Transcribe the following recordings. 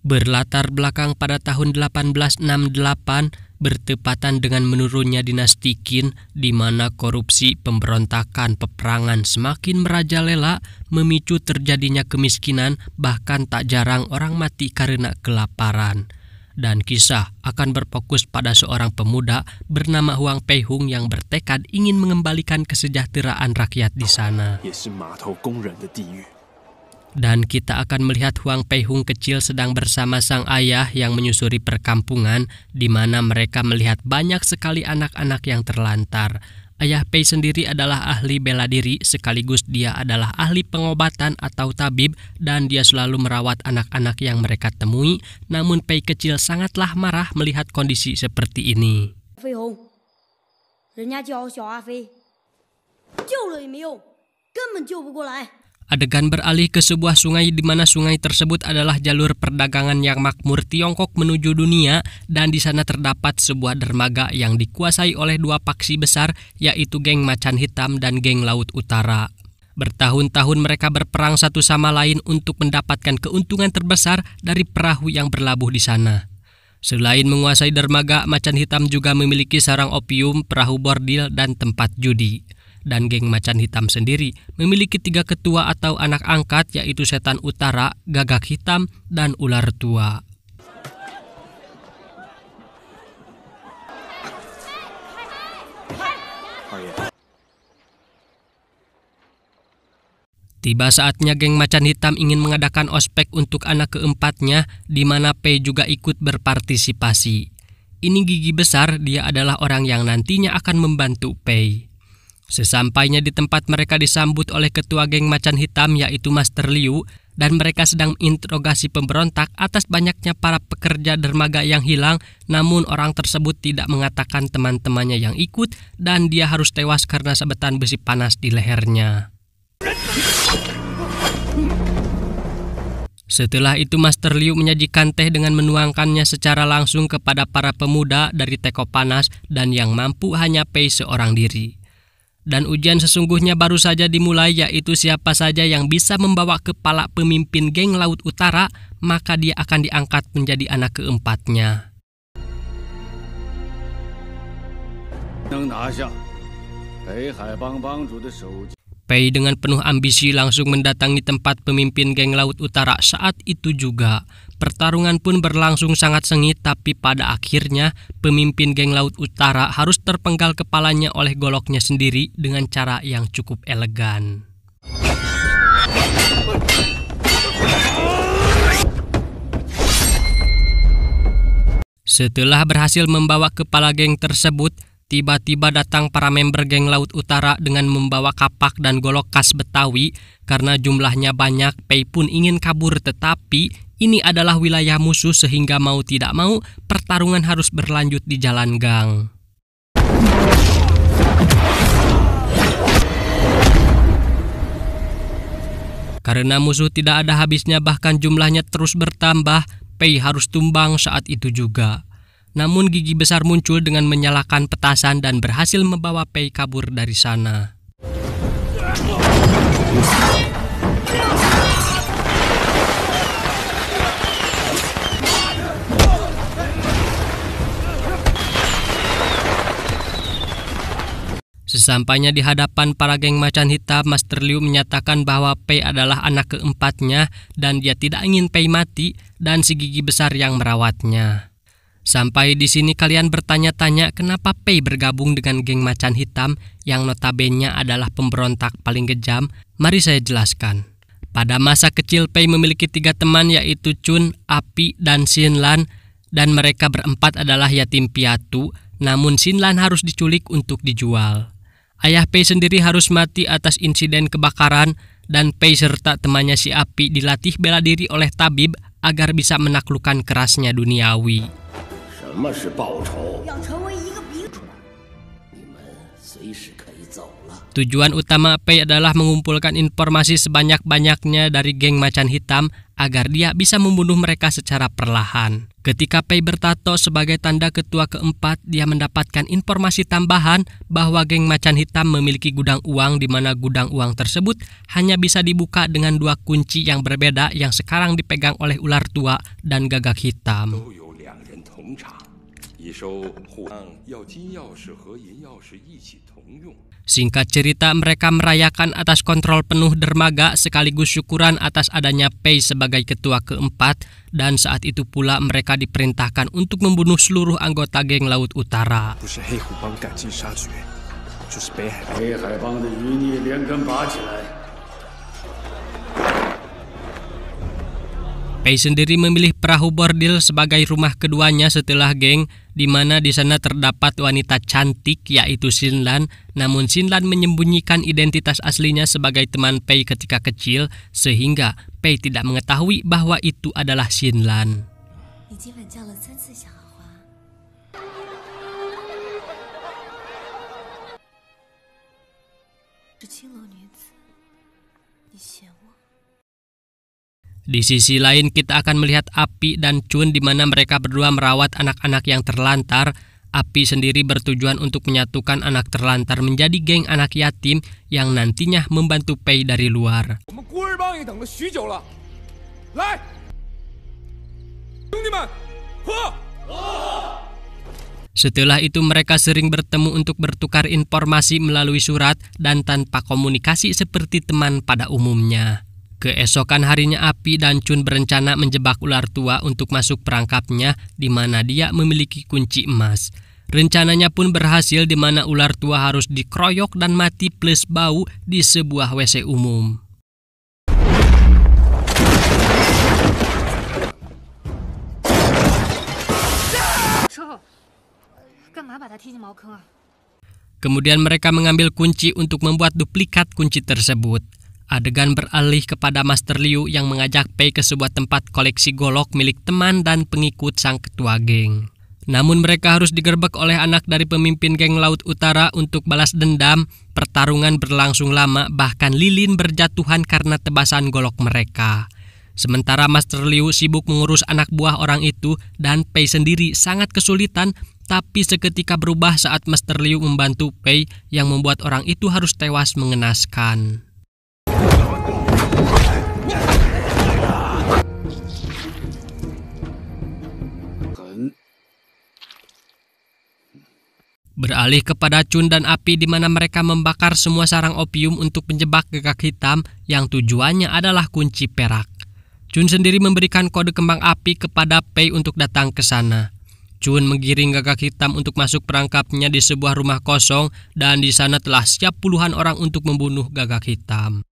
Berlatar belakang pada tahun 1868, bertepatan dengan menurunnya dinasti Qin, di mana korupsi, pemberontakan, peperangan semakin merajalela, memicu terjadinya kemiskinan, bahkan tak jarang orang mati karena kelaparan. Dan kisah akan berfokus pada seorang pemuda bernama Huang Peihong yang bertekad ingin mengembalikan kesejahteraan rakyat di sana. Dan kita akan melihat Huang Peihong kecil sedang bersama sang ayah yang menyusuri perkampungan, di mana mereka melihat banyak sekali anak-anak yang terlantar. Ayah Pei sendiri adalah ahli bela diri, sekaligus dia adalah ahli pengobatan atau tabib, dan dia selalu merawat anak-anak yang mereka temui. Namun Pei kecil sangatlah marah melihat kondisi seperti ini. Adegan beralih ke sebuah sungai di mana sungai tersebut adalah jalur perdagangan yang makmur Tiongkok menuju dunia, dan di sana terdapat sebuah dermaga yang dikuasai oleh dua paksi besar, yaitu geng Macan Hitam dan geng Laut Utara. Bertahun-tahun mereka berperang satu sama lain untuk mendapatkan keuntungan terbesar dari perahu yang berlabuh di sana. Selain menguasai dermaga, Macan Hitam juga memiliki sarang opium, perahu bordil, dan tempat judi. Dan geng Macan Hitam sendiri memiliki 3 ketua atau anak angkat, yaitu Setan Utara, Gagak Hitam, dan Ular Tua. Tiba saatnya geng Macan Hitam ingin mengadakan ospek untuk anak keempatnya, di mana Pei juga ikut berpartisipasi. Ini gigi besar, dia adalah orang yang nantinya akan membantu Pei. Sesampainya di tempat, mereka disambut oleh ketua geng Macan Hitam, yaitu Master Liu, dan mereka sedang menginterogasi pemberontak atas banyaknya para pekerja dermaga yang hilang. Namun orang tersebut tidak mengatakan teman-temannya yang ikut, dan dia harus tewas karena sabetan besi panas di lehernya. Setelah itu Master Liu menyajikan teh dengan menuangkannya secara langsung kepada para pemuda dari teko panas, dan yang mampu hanya Pei seorang diri. Dan ujian sesungguhnya baru saja dimulai, yaitu siapa saja yang bisa membawa kepala pemimpin geng Laut Utara, maka dia akan diangkat menjadi anak keempatnya. Pei dengan penuh ambisi langsung mendatangi tempat pemimpin geng Laut Utara. Saat itu juga pertarungan pun berlangsung sangat sengit, tapi pada akhirnya pemimpin geng Laut Utara harus terpenggal kepalanya oleh goloknya sendiri dengan cara yang cukup elegan. Setelah berhasil membawa kepala geng tersebut, tiba-tiba datang para member geng Laut Utara dengan membawa kapak dan golok khas Betawi. Karena jumlahnya banyak, Pei pun ingin kabur, tetapi ini adalah wilayah musuh sehingga mau tidak mau pertarungan harus berlanjut di jalan gang. Karena musuh tidak ada habisnya, bahkan jumlahnya terus bertambah, Pei harus tumbang saat itu juga. Namun gigi besar muncul dengan menyalakan petasan dan berhasil membawa Pei kabur dari sana. Sesampainya di hadapan para geng Macan Hitam, Master Liu menyatakan bahwa Pei adalah anak keempatnya dan dia tidak ingin Pei mati dan si gigi besar yang merawatnya. Sampai di sini kalian bertanya-tanya kenapa Pei bergabung dengan geng Macan Hitam yang notabene adalah pemberontak paling kejam. Mari saya jelaskan. Pada masa kecil Pei memiliki 3 teman, yaitu Chun, Api, dan Xinlan, dan mereka berempat adalah yatim piatu. Namun Xinlan harus diculik untuk dijual. Ayah Pei sendiri harus mati atas insiden kebakaran, dan Pei serta temannya si Api dilatih bela diri oleh tabib agar bisa menaklukkan kerasnya duniawi. Tujuan utama Pei adalah mengumpulkan informasi sebanyak-banyaknya dari geng macan hitam agar dia bisa membunuh mereka secara perlahan. Ketika Pei bertato sebagai tanda ketua keempat, dia mendapatkan informasi tambahan bahwa geng macan hitam memiliki gudang uang di mana gudang uang tersebut hanya bisa dibuka dengan 2 kunci yang berbeda yang sekarang dipegang oleh ular tua dan gagak hitam. Singkat cerita, mereka merayakan atas kontrol penuh dermaga sekaligus syukuran atas adanya Pei sebagai ketua keempat, dan saat itu pula mereka diperintahkan untuk membunuh seluruh anggota geng Laut Utara. Pei sendiri memilih perahu bordil sebagai rumah keduanya setelah geng, di mana di sana terdapat wanita cantik yaitu Xinlan. Namun Xinlan menyembunyikan identitas aslinya sebagai teman Pei ketika kecil, sehingga Pei tidak mengetahui bahwa itu adalah Xinlan. Di sisi lain kita akan melihat Api dan Chun di mana mereka berdua merawat anak-anak yang terlantar. Api sendiri bertujuan untuk menyatukan anak terlantar menjadi geng anak yatim yang nantinya membantu Pei dari luar. Setelah itu mereka sering bertemu untuk bertukar informasi melalui surat dan tanpa komunikasi seperti teman pada umumnya. Keesokan harinya Api dan Chun berencana menjebak ular tua untuk masuk perangkapnya di mana dia memiliki kunci emas. Rencananya pun berhasil di mana ular tua harus dikeroyok dan mati plus bau di sebuah WC umum. Kemudian mereka mengambil kunci untuk membuat duplikat kunci tersebut. Adegan beralih kepada Master Liu yang mengajak Pei ke sebuah tempat koleksi golok milik teman dan pengikut sang ketua geng. Namun mereka harus digerebek oleh anak dari pemimpin geng Laut Utara untuk balas dendam. Pertarungan berlangsung lama, bahkan lilin berjatuhan karena tebasan golok mereka. Sementara Master Liu sibuk mengurus anak buah orang itu dan Pei sendiri sangat kesulitan, tapi seketika berubah saat Master Liu membantu Pei yang membuat orang itu harus tewas mengenaskan. Beralih kepada Chun dan Api di mana mereka membakar semua sarang opium untuk menjebak gagak hitam yang tujuannya adalah kunci perak. Chun sendiri memberikan kode kembang api kepada Pei untuk datang ke sana. Chun menggiring gagak hitam untuk masuk perangkapnya di sebuah rumah kosong dan di sana telah siap puluhan orang untuk membunuh gagak hitam.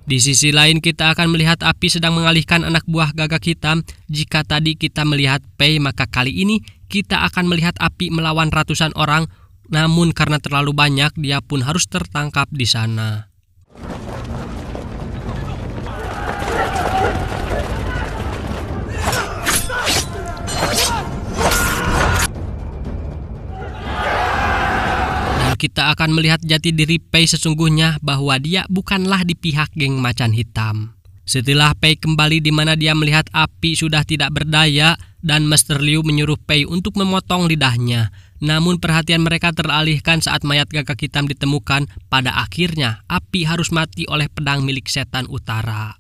Di sisi lain kita akan melihat Api sedang mengalihkan anak buah gagak hitam. Jika tadi kita melihat Pei, maka kali ini kita akan melihat Api melawan ratusan orang. Namun karena terlalu banyak, dia pun harus tertangkap di sana. Kita akan melihat jati diri Pei sesungguhnya bahwa dia bukanlah di pihak geng macan hitam. Setelah Pei kembali di mana dia melihat Api sudah tidak berdaya dan Master Liu menyuruh Pei untuk memotong lidahnya. Namun perhatian mereka teralihkan saat mayat gagak hitam ditemukan. Pada akhirnya Api harus mati oleh pedang milik setan utara.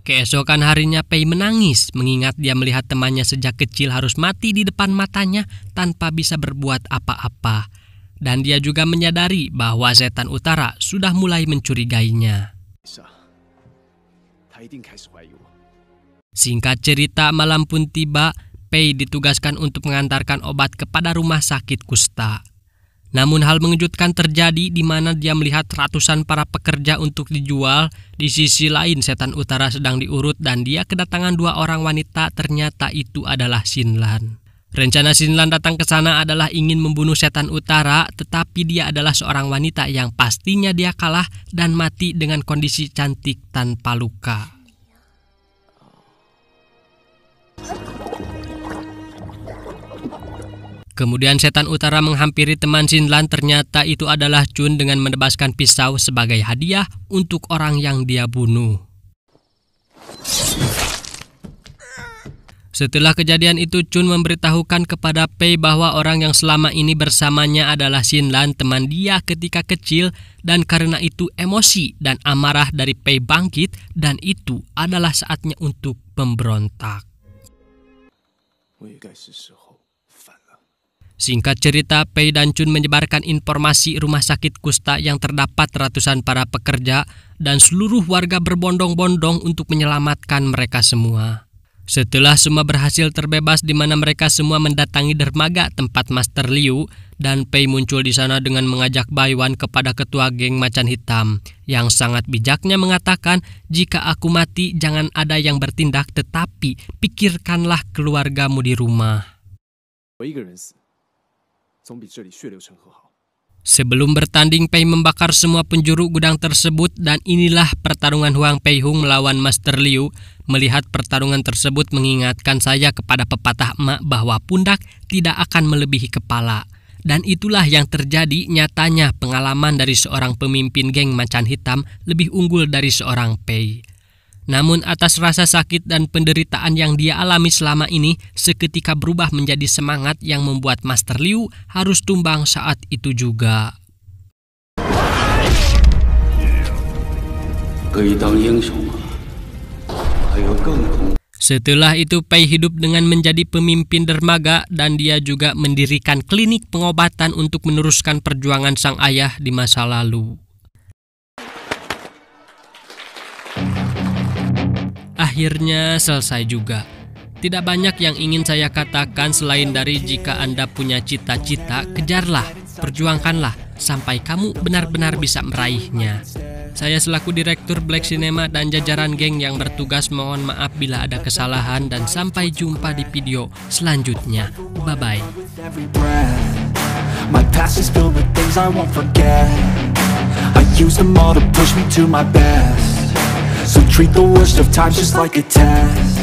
Keesokan harinya Pei menangis mengingat dia melihat temannya sejak kecil harus mati di depan matanya tanpa bisa berbuat apa-apa. Dan dia juga menyadari bahwa setan utara sudah mulai mencurigainya. Singkat cerita, malam pun tiba. Pei ditugaskan untuk mengantarkan obat kepada rumah sakit kusta. Namun hal mengejutkan terjadi di mana dia melihat ratusan para pekerja untuk dijual. Di sisi lain setan utara sedang diurut dan dia kedatangan 2 orang wanita, ternyata itu adalah Xinlan. Rencana Shinlan datang ke sana adalah ingin membunuh setan utara, tetapi dia adalah seorang wanita yang pastinya dia kalah dan mati dengan kondisi cantik tanpa luka. Kemudian setan utara menghampiri teman Shinlan, ternyata itu adalah Chun dengan menebaskan pisau sebagai hadiah untuk orang yang dia bunuh. Setelah kejadian itu, Chun memberitahukan kepada Pei bahwa orang yang selama ini bersamanya adalah Shinlan, teman dia ketika kecil, dan karena itu emosi dan amarah dari Pei bangkit, dan itu adalah saatnya untuk pemberontak. Singkat cerita, Pei dan Chun menyebarkan informasi rumah sakit kusta yang terdapat ratusan para pekerja, dan seluruh warga berbondong-bondong untuk menyelamatkan mereka semua. Setelah semua berhasil terbebas, di mana mereka semua mendatangi dermaga tempat Master Liu, dan Pei muncul di sana dengan mengajak Baiwan kepada ketua geng macan hitam, yang sangat bijaknya mengatakan, jika aku mati jangan ada yang bertindak, tetapi pikirkanlah keluargamu di rumah. Sebelum bertanding, Pei membakar semua penjuru gudang tersebut, dan inilah pertarungan Huang Peihung melawan Master Liu. Melihat pertarungan tersebut mengingatkan saya kepada pepatah emak bahwa pundak tidak akan melebihi kepala. Dan itulah yang terjadi nyatanya, pengalaman dari seorang pemimpin geng macan hitam lebih unggul dari seorang Pei. Namun atas rasa sakit dan penderitaan yang dia alami selama ini, seketika berubah menjadi semangat yang membuat Master Liu harus tumbang saat itu juga. Setelah itu Pei hidup dengan menjadi pemimpin dermaga, dan dia juga mendirikan klinik pengobatan untuk meneruskan perjuangan sang ayah di masa lalu. Akhirnya selesai juga. Tidak banyak yang ingin saya katakan selain dari jika Anda punya cita-cita, kejarlah, perjuangkanlah, sampai kamu benar-benar bisa meraihnya. Saya selaku Direktur Black Cinema dan jajaran geng yang bertugas mohon maaf bila ada kesalahan, dan sampai jumpa di video selanjutnya. Bye-bye. My past is filled with things I won't forget. I use them all to push me to my best. So treat the worst of times just like a test.